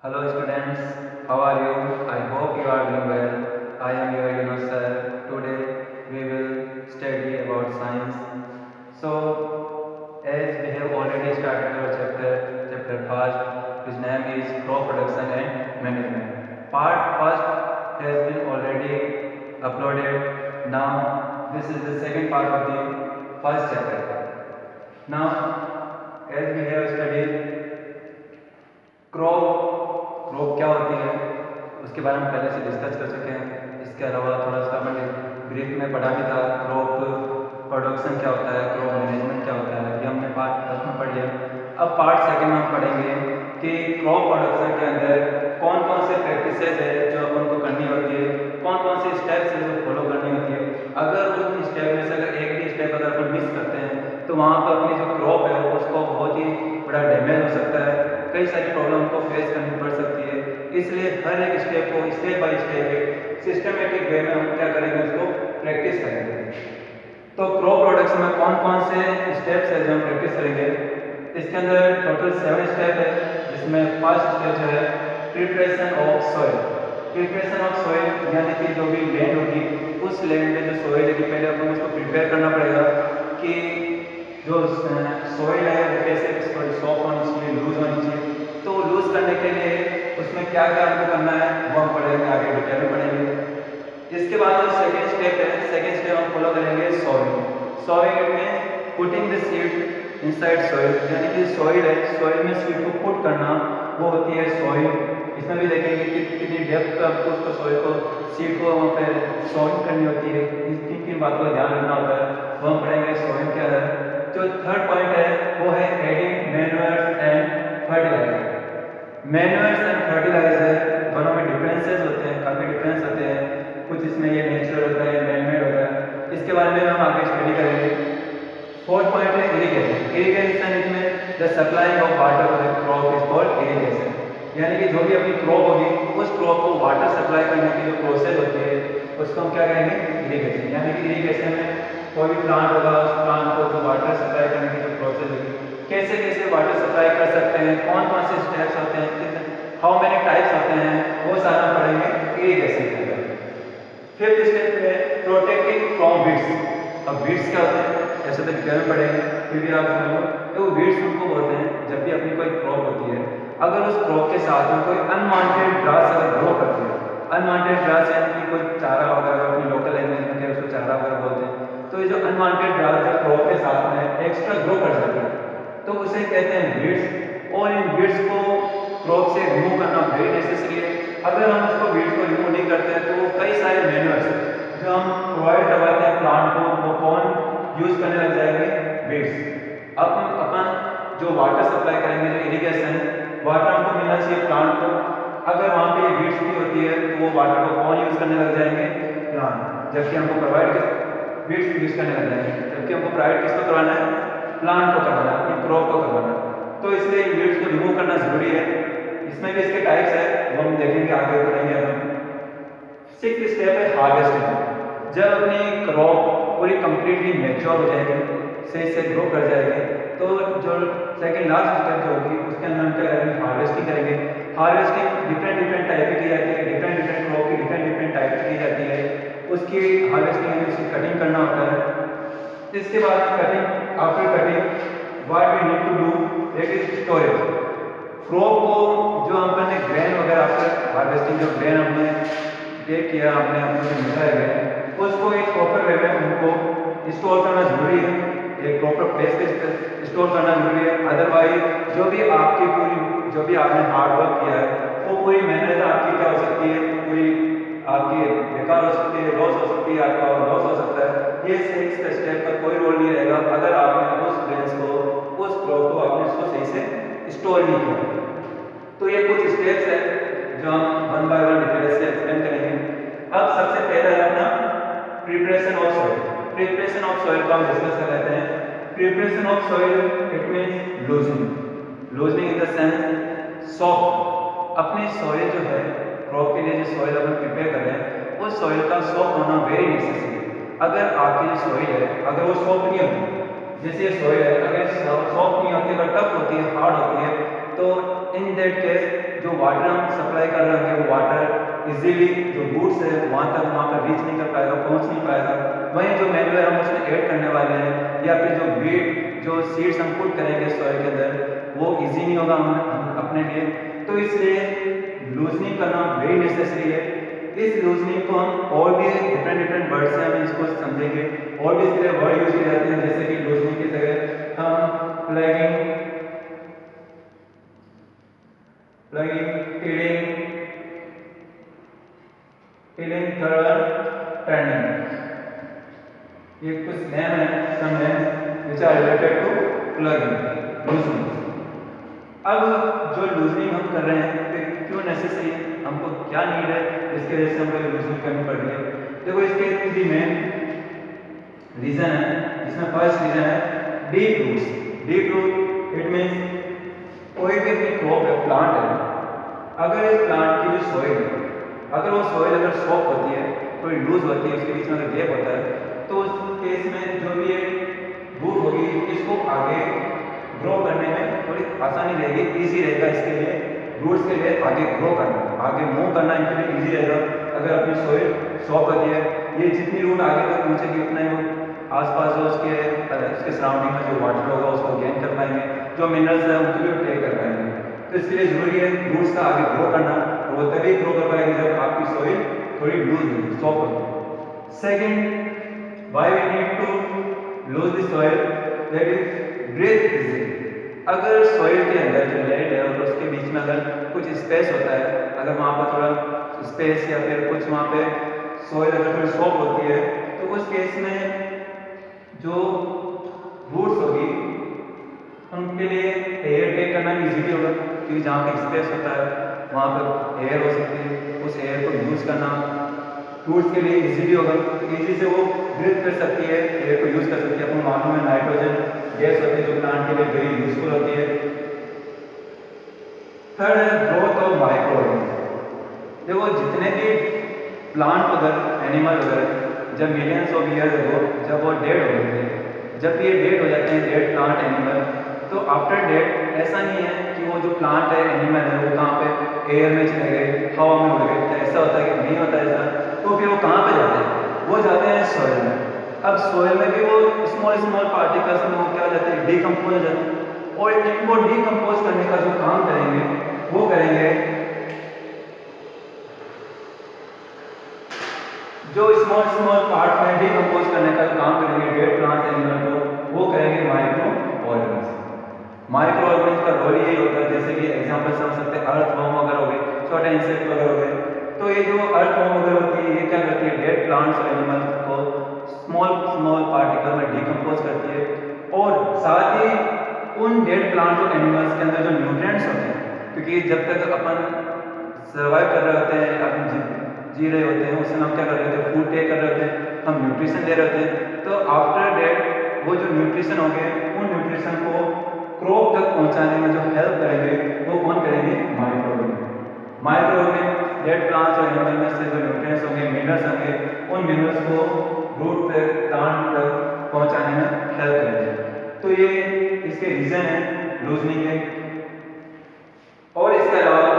Hello students, how are you? I hope you are doing well. I am your sir. Today we will study about science. So, as we have already started our chapter first, whose name is crop production and management. Part first has been already uploaded. Now, this is the second part of the first chapter. Now, as we have studied crop क्या होती है उसके बारे में पहले से discuss कर चुके हैं। इसके अलावा थोड़ा सा मैंने ब्रीफ में पढ़ा भी था, क्रॉप प्रोडक्शन क्या होता है, क्रॉप मैनेजमेंट क्या होता है, ये हमने पार्ट फर्स्ट में पढ़ लिया। अब पार्ट सेकंड में हम पढ़ेंगे कि क्रॉप प्रोडक्शन के अंदर कौन कौन से प्रैक्टिसेस है जो अपन को करनी होती है, कौन कौन से स्टेप्स है जो फॉलो करनी होती है। अगर उस स्टेप में से अगर एक भी स्टेप अगर अपन मिस करते हैं तो वहाँ पर अपनी जो क्रॉप है उसको बहुत ही बड़ा डैमेज हो सकता है, कई सारी प्रॉब्लम को फेस करनी पड़ सकती है। इसलिए हर एक स्टेप को step by step systematic way में हम क्या करेंगे, उसको प्रैक्टिस करेंगे। तो क्रॉप प्रोडक्शन में कौन कौन से स्टेप्स है जो हम प्रैक्टिस करेंगे, इसके अंदर टोटल 7 स्टेप है, जिसमें फर्स्ट स्टेप जो है preparation of soil. Preparation of soil यानी कि जो भी लैंड होगी उस लैंड में जो सॉइल है पहले अपन उसको प्रिपेयर करना पड़ेगा कि जो सॉइल है वो कैसे सॉफ्ट होनी चाहिए, लूज होनी चाहिए। तो लूज करने के लिए उसमें क्या क्या हमको करना है वो हम पढ़ेंगे, आगे डिटेल में पढ़ेंगे। इसके बाद जो सेकेंड स्टेप है, सेकेंड स्टेप हम फॉलो करेंगे सॉइल। सॉइल में putting the seed inside soil, यानी कि सॉइल है, सॉइल में सीड को पुट करना वो होती है सॉइल। इसमें भी देखेंगे कि कितनी डेप्थ पे आपको उसको सॉइल को सीड को वहाँ पे सॉइल करनी होती है, किन किन बातों का ध्यान रखना होता है वो हम पढ़ेंगे। सॉइल क्या है। जो थर्ड पॉइंट है वो है adding manures and fertiliser. Manures and fertiliser दोनों में डिफरेंसेस होते हैं, काफ़ी डिफरेंस होते हैं, कुछ इसमें ये नेचुरल होता है, मैनमेड होता है, इसके बारे में हम आगे स्टडी करेंगे। फोर्थ पॉइंट है इरिगेशन। इरिगेशन इसमें the supplying of water for the crop is called irrigation, यानी कि जो भी अपनी क्रॉप होगी उस क्रॉप को वाटर सप्लाई करने की जो प्रोसेस होती है उसको हम क्या कहेंगे, इरिगेशन। यानी कि इरिगेशन में कोई भी प्लांट होगा उस प्लांट को वाटर सप्लाई करने की जो प्रोसेस होगी, कैसे कैसे वाटर सप्लाई कर सकते हैं, कौन कौन से स्टेप्स होते हैं, हाउ मेनी टाइप्स होते हैं, वो सारा पढ़ेंगे इरिगेशन के अंदर। फिफ्थ स्टेप है प्रोटेक्टिंग फ्रॉम वीड्स। अब वीड्स क्या होते हैं ऐसे तो डिटेल में पढ़ेंगे, फिर भी आप समझ लो। तो वीड्स उनको बोलते हैं जब भी अपनी कोई क्रॉप होती है, अगर उस क्रॉप के साथ में कोई अनवांटेड ग्रास अगर ग्रो करती है, अनवांटेड ग्रास यानी कि कोई चारा वगैरह अपनी लोकल लैंग्वेज में क्या उसको चारा वगैरह बोलते हैं, तो ये जो अनवांटेड ग्रास है क्रॉप के साथ में एक्स्ट्रा ग्रो कर सकते हैं तो उसे कहते हैं वीड्स। और इन वीड्स को क्रॉप से रिमूव करना वेरी नेसेसरी है। अगर हम उसको वीड्स को रिमूव नहीं करते हैं तो वो कई सारे मैन्यूअर्स जो हम प्रोवाइड करवाते हैं प्लांट को वो कौन यूज करने लग जाएंगे, वीड्स। अब अपन जो वाटर सप्लाई करेंगे, जो इरिगेशन वाटर हमको मिलना चाहिए प्लांट को, अगर वहाँ पे वीड्स भी होती है तो वो वाटर को कौन यूज करने लग जाएंगे, प्लांट। जबकि हमको प्रोवाइड वीड्स यूज करने लग जाएंगे, जबकि हमको प्रोवाइड किसको करवाना है, प्लांट को करवाना है, अपनी क्रॉप को करवाना है। तो इसलिए वीड्स को रिमूव करना जरूरी है। इसमें भी इसके टाइप्स है वो हम देखेंगे, आगे बढ़ेंगे हम। सिक्स्थ स्टेप है हार्वेस्टिंग। जब अपनी क्रॉप पूरी कंप्लीटली मैच्योर हो जाएगी, सही से ग्रो कर जाएगी, तो जो सेकंड लास्ट स्टेप जो होगी उसके अंदर हम क्या करेंगे, हार्वेस्टिंग करेंगे। हार्वेस्टिंग डिफरेंट डिफरेंट टाइप की जाती है, डिफरेंट डिफरेंट क्रॉप की डिफरेंट डिफरेंट टाइप की जाती है। उसकी हार्वेस्टिंग यानी उसकी कटिंग करना होता है। इसके बाद cutting, after cutting what we need to do, एक इज स्टोरेज। क्रॉप को जो हमने ग्रेन वगैरह आफ्टर हार्वेस्टिंग जो ग्रेन हमने टेक किया, हमने अपने मिला है उसको एक प्रॉपर वे में उनको स्टोर करना जरूरी है, एक प्रॉपर प्लेस पे स्टोर करना जरूरी है। अदरवाइज जो भी आपकी पूरी जो भी आपने हार्ड वर्क किया है वो पूरी मेहनत आपकी क्या हो सकती है, पूरी आपकी बेकार हो सकती है, लॉस हो सकती है, आपका लॉस हो सकता है। ये सिक्स स्टेप का कोई रोल नहीं रहेगा अगर आपने उस ग्रेन्स को, उस क्रॉप को आपने उसको सही से स्टोर नहीं किया। तो ये कुछ स्टेप्स है जो हम वन बाय वन डिटेल से एक्सप्लेन करेंगे। अब सबसे पहला है अपना preparation of soil. Preparation of soil को हम डिस्कस कर लेते हैं। Preparation of soil it means loosening. Loosening in the sense soft. अपनी सॉइल जो है क्रॉप के लिए जो सॉइल अपन प्रिपेयर कर रहे हैं उस सॉइल का सॉफ्ट होना वेरी नेसेसरी है। अगर आपकी जो सॉइल है अगर वो सॉफ्ट नहीं होती, जैसे ये सॉइल है अगर सॉफ्ट नहीं होती, अगर टफ होती है, हार्ड होती है, तो इन दैट केस जो वाटर हम सप्लाई कर रहे होंगे वो वाटर इजीली जो रूट्स है वहाँ पर रीच नहीं कर पाएगा, पहुँच नहीं पाएगा। वहीं जो मैन्यूअर हम उसमें ऐड करने वाले हैं या फिर जो वीट जो सीड्स हम पुट करेंगे सॉइल के अंदर वो इजी नहीं होगा हम अपने लिए। तो इसलिए लूजनिंग करना वेरी नेसेसरी है। इस लूजनिंग को हम और भी डिफरेंट वर्ड से हम इसको समझेंगे और भी इसके लिए वर्ड यूज किए जाते हैं, जैसे कि लूजनिंग की जगह हम प्लगिंग, टिलिंग, थर्ड, टर्निंग, ये कुछ नेम है, some names which are related to plugging, loosening. अब जो लूजनिंग हम कर रहे हैं तो क्यों नेसेसरी है, हमको क्या नीड है इसके वजह से हमको लूजनिंग करनी पड़ रही है। देखो इसके 3 मेन रीजन है, जिसमें फर्स्ट रीजन है deep roots. Deep root it means कोई भी अपनी क्रॉप है, प्लांट है, अगर इस प्लांट की जो सॉइल है, अगर वो सॉइल अगर सॉफ्ट होती है, थोड़ी लूज होती है, उसके बीच में अगर गैप होता है, तो उस केस में जो भी एक रूट होगी इसको आगे ग्रो करने में थोड़ी आसानी रहेगी, इजी रहेगा इसके लिए, रूट्स के लिए आगे ग्रो करना, आगे मूव करना इनके लिए इजी रहेगा अगर अपनी सॉइल सॉफ्ट होती है। ये जितनी रूट आगे तक पहुँचेगी उतना ही वो आसपास जो उसके सराउंडिंग में जो वाटर होगा उसको गेन कर पाएंगे, जो मिनरल्स है उनको भी टेक कर पाएंगे। तो इसके लिए जरूरी है रूट्स का आगे ग्रो करना, और वो तभी ग्रो कर पाएगी जब आपकी सॉइल थोड़ी लूज होगी, सॉफ्ट होगी। Second, why we need to lose the soil, that is breathe easy। अगर सॉइल के अंदर जो लैंड है और उसके बीच में अगर कुछ स्पेस होता है, अगर वहाँ पर थोड़ा स्पेस या फिर कुछ वहाँ पे सॉइल अगर थोड़ी सॉफ्ट होती है, तो उस केस में जो रूट्स होगी उनके लिए एयर टेक करना भी इजीली होगा, क्योंकि जहाँ पे स्पेस होता है वहाँ पर एयर हो सकती है, उस एयर को यूज करना रूट्स के लिए इजीली होगा, तो इजी से वो ब्रीथ कर सकती है, एयर को यूज कर सकती है। आपको मालूम है नाइट्रोजन गैस होती है जो प्लांट के लिए वेरी यूजफुल होती है। थर्ड है ग्रोथ ऑफ माइक्रो ऑर्गेनिज्म। देखो जितने भी प्लांट वगैरह एनिमल वगैरह जब मिलियंस ऑफ ईयर अगो जब वो डेड हो गए थे, जब ये डेड हो जाते हैं डेड प्लांट एनिमल, तो आफ्टर डेड ऐसा नहीं है कि वो जो प्लांट है एनिमल है वो कहाँ पे एयर में चले गए, हवा में उड़ गए, ऐसा होता है कि नहीं होता ऐसा। तो फिर वो कहाँ पे जाते हैं, वो जाते हैं सॉइल में। अब सॉइल में भी वो स्मॉल पार्टिकल्स में वो क्या हो जाते हैं, डिकम्पोज हो जाते हैं, और इनको डिकम्पोज करने का जो काम करेंगे वो करेंगे जो स्मॉल पार्ट में डिकम्पोज करने का जो काम करेंगे डेड प्लांट एनिमल को, वो करेंगे माइक्रो ऑर्गेनिज्म। माइक्रो ऑर्गेनिज्म का रोल यही होता है, जैसे कि एग्जांपल समझ सकते हैं अर्थवर्म वगैरह हो गए, छोटे इंसेक्ट वगैरह हो गए। तो ये जो अर्थवर्म वगैरह होती है ये क्या करती है, डेड प्लांट्स और एनिमल्स को स्मॉल पार्टिकल में डिकम्पोज करती है, और साथ ही उन डेड प्लांट्स और एनिमल्स के अंदर जो न्यूट्रिएंट्स होते हैं, क्योंकि जब तक अपन सर्वाइव कर रहे होते हैं, अपन जी रहे होते हैं, उसमें हम क्या कर रहे होते हैं, फूड टेक कर रहे होते हैं, हम न्यूट्रिशन ले रहे होते हैं। तो आफ्टर डेट वो जो न्यूट्रिशन हो गए, उन न्यूट्रिशन को क्रॉप तक पहुंचाने में जो हेल्प करेंगे वो कौन करेंगे, micro organism. Micro organism dead plants और एनिमल में से जो न्यूट्रिएंट्स होंगे, मिनरल्स होंगे, उन मिनरल्स को रूट तक, प्लांट तक पहुंचाने में हेल्प करेंगे। तो ये इसके रीजन है लूजनिंग के। और इसके अलावा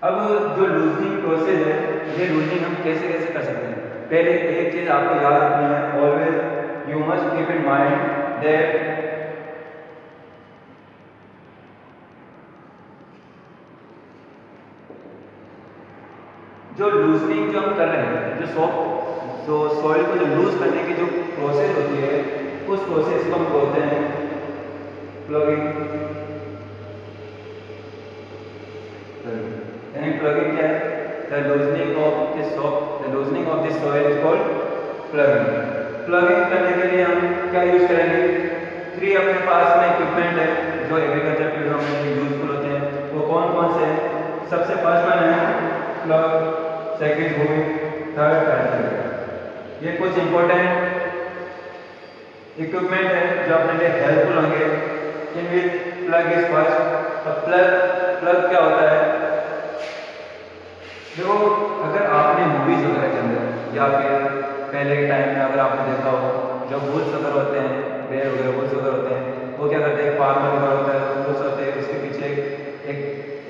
अब जो लूजनिंग प्रोसेस है, ये लूजनिंग हम कैसे कैसे कर सकते हैं। पहले एक चीज आपको याद रखनी है, always you must keep in mind that जो लूजनिंग जो हम कर रहे हैं, जो सॉइल को जो लूज करने की जो प्रोसेस होती है, उस प्रोसेस को हम बोलते हैं प्लगिंग। प्लगिंग क्या है, the loosening of this soil is called plugging. Plugging करने के लिए हम क्या यूज करेंगे, 3 अपने पास में इक्विपमेंट है जो एग्रीकल्चर फील्ड में यूजफुल होते हैं। वो कौन कौन से हैं, सबसे फर्स्ट वन है प्लग, सेकेंड हुई, थर्ड पैरामीटर। ये कुछ इंपॉर्टेंट इक्विपमेंट है जो अपने लिए हेल्पफुल होंगे। इन विच प्लग इज फर्स्ट। अब प्लग क्या होता है, देखो अगर आपने मूवीज वगैरह के अंदर या फिर पहले के टाइम में अगर आपने देखा हो, जो वुल्स वगैरह होते हैं, बेयर वगैरह वुल्स वगैरह होते हैं, वो क्या करते हैं, फार्मर वगैरह होता है, वुल्स होते हैं, उसके पीछे एक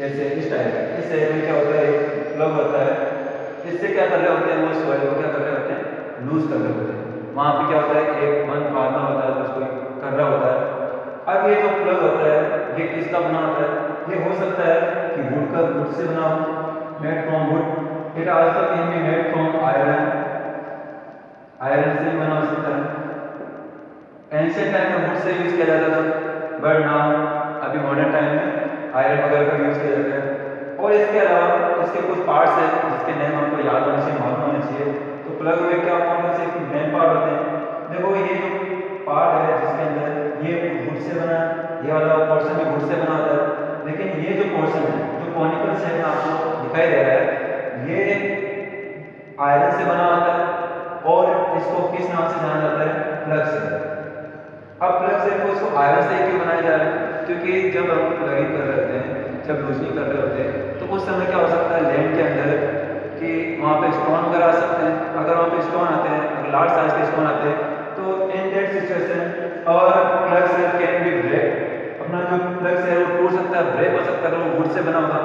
ऐसे इस टाइप इस एरिया में क्या होता है, एक प्लग होता है। इससे क्या कर रहे होते हैं, वो सॉइल को क्या कर रहे होते हैं, लूज कर रहे होते हैं। वहाँ पे क्या होता है, एक वन फार्मर होता है जो उसको कर रहा होता है। अब ये जो प्लग होता है, ये किसका बना होता है, ये हो सकता है कि वुड से बना हो, made from would. It also can be made from iron, iron से भी बना हो सकता है। एंशिएंट टाइम में वुड से यूज किया जाता था, बट नाउ अभी मॉडर्न टाइम में आयरन वगैरह का यूज किया जाता है। और इसके अलावा इसके कुछ पार्ट्स हैं जिसके नेम हमको याद होने चाहिए, मालूम होने चाहिए। तो प्लग में क्या कौन से मेन पार्ट होते हैं, देखो ये जो पार्ट है जिसके अंदर ये वुड से बना, ये वाला पोर्शन भी वुड से बना होता है, लेकिन ये जो पोर्शन है जो कॉनिकल शेप में आपको दिखाई दे रहा है, ये आयरन से बना होता है और इसको किस नाम से जाना जाता है, प्लग से। अब प्लग से को इसको आयरन से क्यों बनाया जा रहा है, क्योंकि जब हम प्लगिंग कर रहे होते हैं, जब लूजनिंग कर रहे होते हैं, तो उस समय क्या हो सकता है लैंड के अंदर कि वहाँ पे स्टोन वगैरह आ सकते हैं। अगर वहाँ पे स्टोन आते हैं, अगर लार्ज साइज के स्टोन आते हैं, तो इन दैट सिचुएशन और plug cell can be break, अपना जो प्लग सेल है वो टूट सकता है, ब्रेक हो सकता है। अगर वो वुड से बना होगा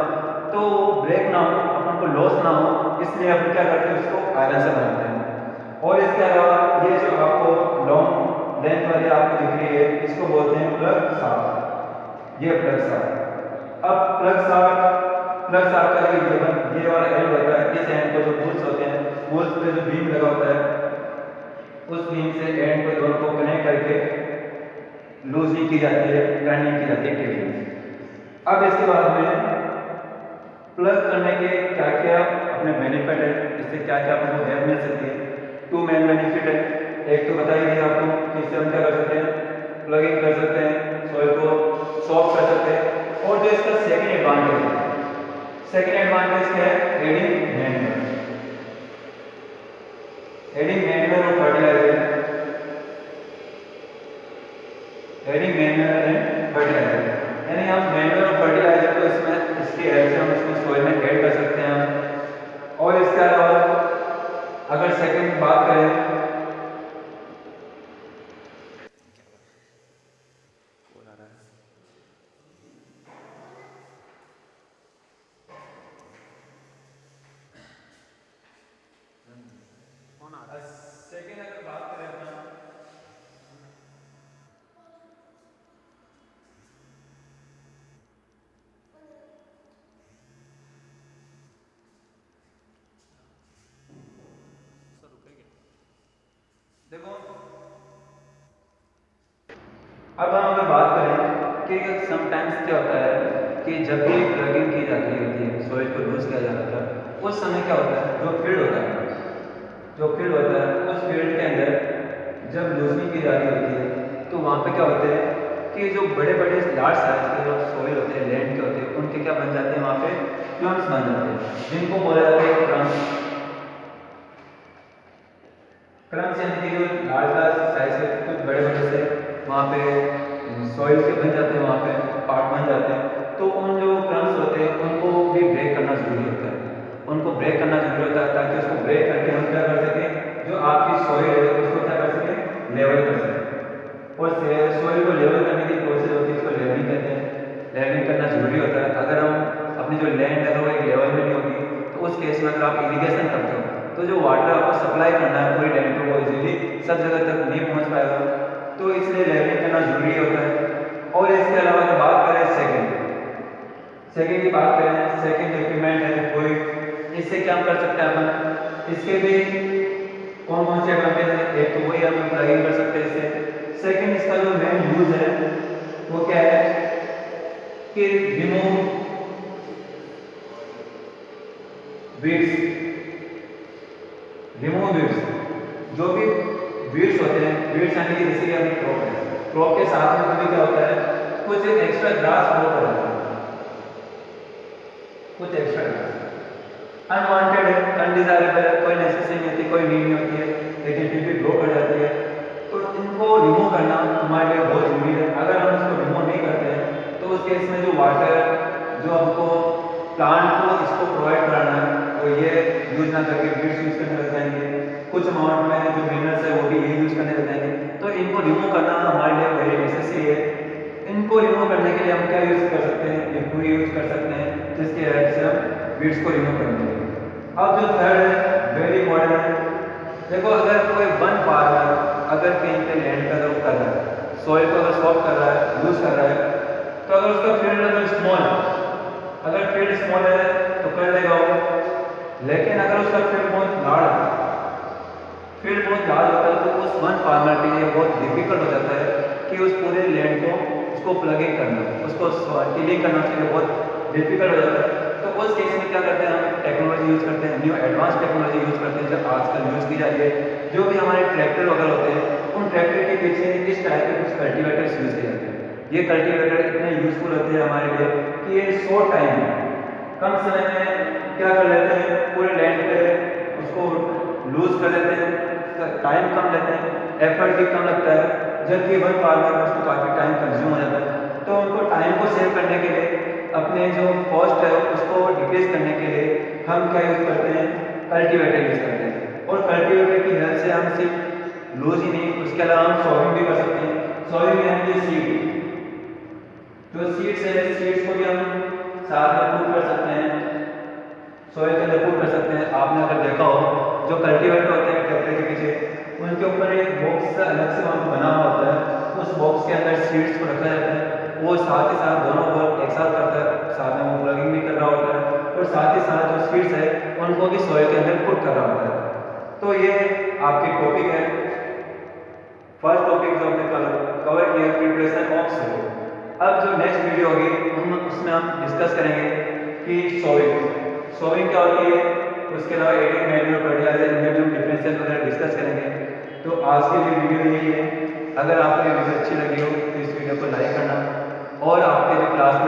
तो ब्रेक ना हो, अपन को लॉस ना हो, इसलिए अपन क्या करते हैं, उसको आयरन से बनाते हैं। और इसके अलावा ये जो आपको लॉन्ग लेंथ वाली आपको दिख रही है, इसको बोलते हैं प्लग शाफ्ट, ये प्लग शाफ्ट। अब प्लग शाफ्ट का ये वाला एंड होता है, इस एंड को जो वुल्स होते हैं, वुल्स पे जो बीम लगा होता है, उस बीम से एंड को दोनों को कनेक्ट करके लूजनिंग की जाती है, टर्निंग की जाती है टेलिंग। अब इसके बाद में प्लग करने के क्या क्या अपने बेनिफिट है, इससे क्या क्या आपको हेल्प मिल सकती है। टू मेन बेनिफिट है, एक तो बताइए दिया आपको कि इससे हम क्या कर सकते हैं, प्लगिंग कर सकते हैं, सॉइल को सॉफ्ट कर सकते हैं। और जो इसका सेकंड एडवांटेज क्या है, एडिंग मैन्योर और फर्टिलाइजर, यानी हम मैन्योर और फर्टिलाइजर को इसमें इसकी हेल्प से हम इसको सॉइल में ऐड कर सकते हैं। और इसके अलावा अगर सेकंड बात करें, सेकंड अगर बात करें अपना, देखो अब हम अगर बात करें कि समटाइम्स क्या होता है कि जब भी प्लगिंग की जाती होती है, सॉइल को लूज किया जाता है, उस समय क्या होता है, जो फील्ड होता है उस फील्ड के अंदर जब लूजनिंग की जा रही होती है, तो वहाँ पे क्या होते हैं कि जो बड़े बड़े लार्ज साइज के जो सॉइल होते हैं, लैंड के होते हैं, उनके क्या बन जाते हैं, वहाँ पे क्लम्स बन जाते हैं, जिनको बोला जाता है क्रम्स। यानी कि जो लार्ज साइज के कुछ बड़े बड़े से वहाँ पे सॉइल के बन जाते हैं, वहाँ पे पार्ट बन जाते हैं। तो उन जो क्रम्स होते हैं उनको भी ब्रेक करना जरूरी होता है, ताकि उसको ब्रेक करके हम क्या कर सकें, जो आपकी सॉइल है उसको क्या कर सकें, लेवल कर सकें। और सॉइल को लेवल करने की प्रोसेस होती है, उसको लेवलिंग कहते हैं। लेवलिंग करना जरूरी होता है। अगर हम अपनी जो लैंड है वो एक लेवल में नहीं होगी, तो उस केस में अगर आप इरिगेशन करते हो तो जो वाटर आपको सप्लाई करना है पूरी लैंड को इजीली सब जगह तक नहीं पहुंच पाएगा, तो इसलिए लेवलिंग करना जरूरी होता है। और इसके अलावा अगर बात करें सेकंड की बात करें, सेकंड इक्विपमेंट है कोई, इससे क्या हम कर सकते हैं अपन, इसके भी कौन कौन से एडवांटेज है, एक तो वही हम प्लगिंग कर सकते हैं इससे। सेकंड इसका जो मेन यूज है वो क्या है कि रिमूव वीड्स, जो भी वीड्स होते हैं, वीड्स यानी कि जैसे कि अपनी क्रॉप है, क्रॉप के साथ में कभी क्या होता है, कुछ एक्स्ट्रा ग्रास ग्रो कर जाता है, कुछ एक्स्ट्रा ग्रास अनवांटेड है, अनडिजायरेबल है, कोई नेसेसरी नहीं होती, कोई नीड नहीं होती है, लेकिन फिर भी ग्रो कर जाती है। तो इनको रिमूव करना हमारे लिए बहुत जरूरी है। अगर हम इसको रिमूव नहीं करते हैं तो उस केस में जो वाटर जो हमको प्लांट को इसको प्रोवाइड कराना है, तो ये यूज ना करके वीड्स यूज करने लग जाएंगे। कुछ अमाउंट में जो मिनरल्स है वो भी यही यूज़ करने लग जाएंगे। तो इनको रिमूव करना हमारे लिए वेरी नेसेसरी है। इनको रिमूव करने के लिए हम क्या यूज़ कर सकते हैं, एक यूज़ कर सकते हैं जिसकी हेल्प से हम वीड्स को रिमूव कर देंगे। अब जो थर्ड है वेरी इंपॉर्टेंट है। देखो अगर कोई वन फार्मर अगर कहीं पे लैंड का जो कर रहा है, सॉइल को अगर सॉफ्ट कर रहा है, यूज़ कर रहा है, तो अगर उसका फील्ड अगर स्मॉल है, अगर फील्ड स्मॉल है तो कर लेगा वो। लेकिन अगर उसका फील्ड बहुत लार्ज है, फील्ड बहुत लार्ज होता है, तो उस वन फार्मर के लिए बहुत डिफिकल्ट हो जाता है कि उस पूरे लैंड को उसको प्लगिंग करना, उसको टिलिंग करना उसके लिए बहुत डिफिकल्ट हो जाता है। तो उस केस में क्या करते हैं, हम टेक्नोलॉजी यूज़ करते हैं, न्यू एडवांस टेक्नोलॉजी यूज़ करते हैं जो आजकल यूज़ की जा रही है। जो भी हमारे ट्रैक्टर वगैरह होते हैं, उन ट्रैक्टर के पीछे इस टाइप के कुछ कल्टीवेटर्स यूज़ किए जाते हैं। ये कल्टीवेटर इतने यूज़फुल होते हैं हमारे लिए कि ये शॉर्ट टाइम में, कम समय में क्या कर लेते हैं, पूरे लैंड पे उसको लूज कर देते हैं, टाइम कम लेते हैं, एफर्ट भी कम लगता है। जबकि वन फार्मर में उसको काफ़ी टाइम कंज्यूम हो जाता है। तो उनको टाइम को सेव करने के लिए, अपने जो कॉस्ट है उसको डिक्रीज करने के लिए हम क्या यूज़ करते हैं, कल्टीवेटर यूज़ करते हैं। और कल्टीवेटर की हेल्प से हम सिर्फ लूज ही नहीं, उसके अलावा हम सॉइंग भी कर सकते हैं। सॉइंग में हम ये सीड, जो सीड्स है, सीड्स को भी हम साथ में पुट कर सकते हैं, सॉइल के अंदर पुट कर सकते हैं। आपने अगर देखा हो जो कल्टीवेटर होते हैं ट्रैक्टर के पीछे, उनके ऊपर एक बॉक्स अलग से वहाँ बना हुआ होता है, उस बॉक्स के अंदर सीड्स को रखा जाता है। वो साथ ही साथ दोनों वर्क एक साथ करता है, साथ में वो प्लगिंग भी कर रहा होता है और साथ ही साथ जो सीड्स है उनको भी सॉइल के अंदर पुट कर रहा होता है। तो ये आपकी टॉपिक है, फर्स्ट टॉपिक जो हमने कवर किया, प्रिपरेशन ऑफ सॉइल। अब जो नेक्स्ट वीडियो होगी उसमें हम डिस्कस करेंगे कि सोइंग क्या होती है, उसके अलावा एडिंग मैन्यूअर फर्टिलाइजर में जो डिफरेंसेस वगैरह डिस्कस करेंगे। तो आज के लिए वीडियो यही है। अगर आपको ये वीडियो अच्छी लगी हो तो इस वीडियो को लाइक करना, और आपके जो क्लास में